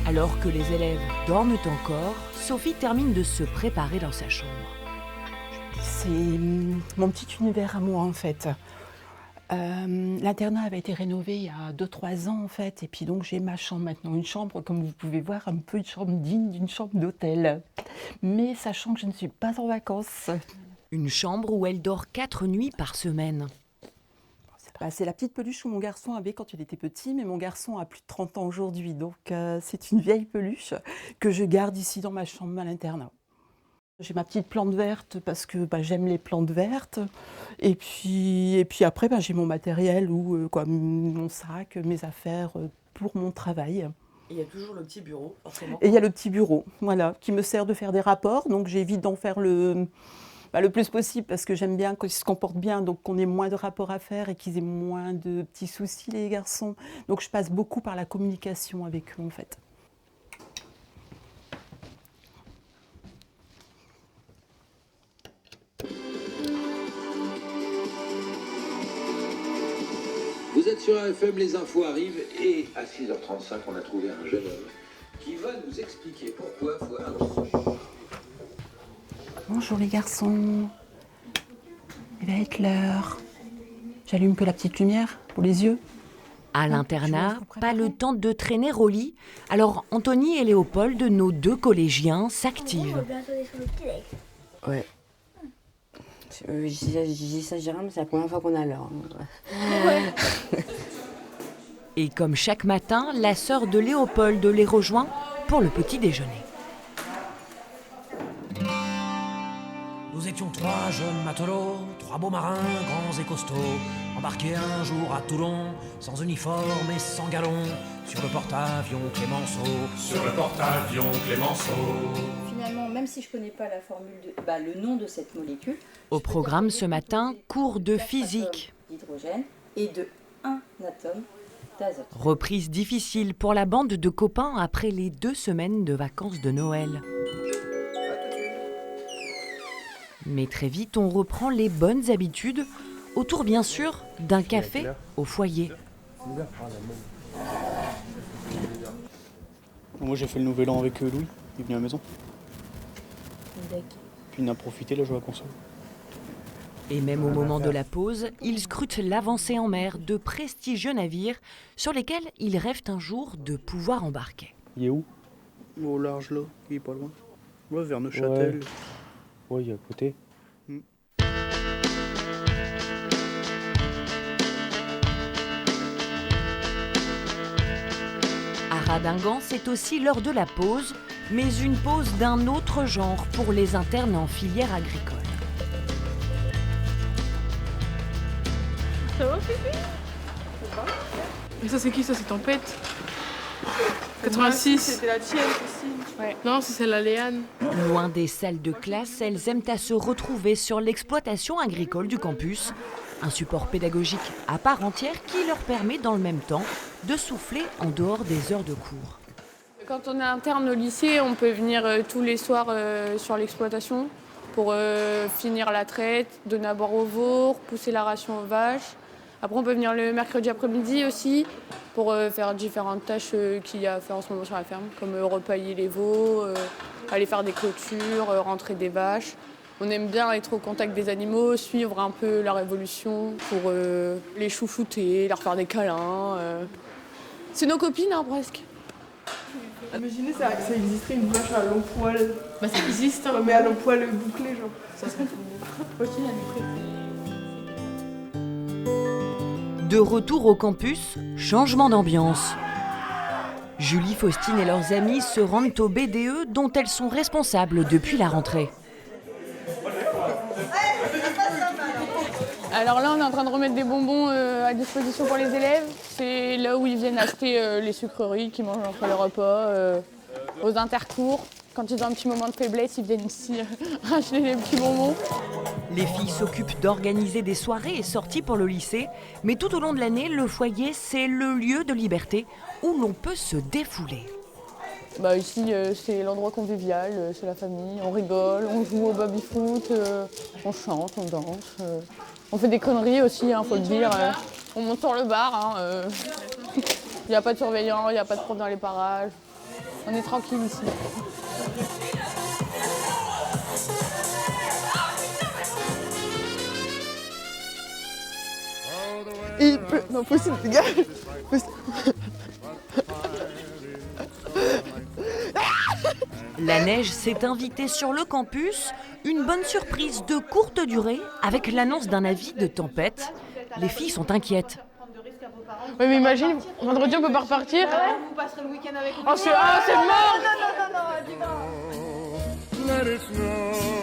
Alors que les élèves dorment encore, Sophie termine de se préparer dans sa chambre. C'est mon petit univers à moi en fait. L'internat avait été rénové il y a 2-3 ans en fait, et puis donc j'ai ma chambre maintenant, une chambre comme vous pouvez voir, un peu une chambre digne d'une chambre d'hôtel. Mais sachant que je ne suis pas en vacances. Une chambre où elle dort 4 nuits par semaine. C'est la petite peluche que mon garçon avait quand il était petit, mais mon garçon a plus de 30 ans aujourd'hui, donc c'est une vieille peluche que je garde ici dans ma chambre à l'internat. J'ai ma petite plante verte parce que j'aime les plantes vertes. Et puis après, j'ai mon matériel, mon sac, mes affaires pour mon travail. Et il y a toujours le petit bureau, forcément. Et il y a le petit bureau, voilà, qui me sert de faire des rapports. Donc j'évite d'en faire le plus possible parce que j'aime bien qu'ils se comportent bien, donc qu'on ait moins de rapports à faire et qu'ils aient moins de petits soucis, les garçons. Donc je passe beaucoup par la communication avec eux, en fait. Vous êtes sur AFM, les infos arrivent et à 6h35, on a trouvé un jeune homme qui va nous expliquer pourquoi faut un... Bonjour les garçons, il va être l'heure. J'allume que la petite lumière pour les yeux. À l'internat, pas le temps de traîner au lit. Alors Anthony et Léopold, nos 2 collégiens, s'activent. Ouais. Je dis ça, Jérôme, c'est la première fois qu'on a l'heure. Ouais. Et comme chaque matin, la sœur de Léopold les rejoint pour le petit déjeuner. Nous étions 3 jeunes matelots, 3 beaux marins, grands et costauds, embarqués un jour à Toulon, sans uniforme et sans galon, sur le porte-avions Clémenceau. Sur le porte-avions Clémenceau. Finalement, même si je ne connais pas la formule le nom de cette molécule... Au programme ce matin, cours de physique. D'hydrogène et de 1 atome d'azote. Reprise difficile pour la bande de copains après les 2 semaines de vacances de Noël. Mais très vite, on reprend les bonnes habitudes, autour bien sûr d'un café au foyer. Moi j'ai fait le nouvel an avec Louis, il est venu à la maison. Puis il en a profité, il a joué à la console. Et même au moment de la pause, il scrute l'avancée en mer de prestigieux navires sur lesquels il rêve un jour de pouvoir embarquer. Il est où? Au large là, il est pas loin. Ouais, vers Neuchâtel. Ouais, il est à côté. À Radingan, c'est aussi l'heure de la pause, mais une pause d'un autre genre pour les internes en filière agricole. Ça va, Fifi? Ça va? Et ça, c'est qui? Ça, c'est Tempête. 86. C'était la tienne aussi. Ouais. Non, c'est celle-là, Léane. Loin des salles de classe, elles aiment à se retrouver sur l'exploitation agricole du campus. Un support pédagogique à part entière qui leur permet dans le même temps de souffler en dehors des heures de cours. Quand on est interne au lycée, on peut venir tous les soirs sur l'exploitation pour finir la traite, donner à boire aux veaux, pousser la ration aux vaches. Après, on peut venir le mercredi après-midi aussi pour faire différentes tâches qu'il y a à faire en ce moment sur la ferme, comme repailler les veaux, aller faire des clôtures, rentrer des vaches. On aime bien être au contact des animaux, suivre un peu leur évolution pour les chouchouter, leur faire des câlins. C'est nos copines, hein, presque. Imaginez ça existerait une vache à long poil. Bah ça existe, hein. Mais à long poil bouclé, genre. Ça serait trop cool à lui prêter. De retour au campus, changement d'ambiance. Julie, Faustine et leurs amis se rendent au BDE dont elles sont responsables depuis la rentrée. Alors là, on est en train de remettre des bonbons à disposition pour les élèves. C'est là où ils viennent acheter les sucreries qu'ils mangent entre les repas, aux intercours. Quand ils ont un petit moment de faiblesse, ils viennent ici racheter des petits bonbons. Les filles s'occupent d'organiser des soirées et sorties pour le lycée, mais tout au long de l'année, le foyer, c'est le lieu de liberté où l'on peut se défouler. Ici, c'est l'endroit convivial, c'est la famille, on rigole, on joue au baby-foot, on chante, on danse. On fait des conneries aussi, faut le dire. On monte sur le bar, il n'y a pas de surveillant, il n'y a pas de prof dans les parages. On est tranquille ici. Il pleut. Non, possible, les gars. La neige s'est invitée sur le campus, une bonne surprise de courte durée avec l'annonce d'un avis de tempête. Les filles sont inquiètes. Oui, mais imagine, vendredi on peut pas repartir. Vous passerez le week-end avec nous. Oh, c'est mort! Non, dis donc.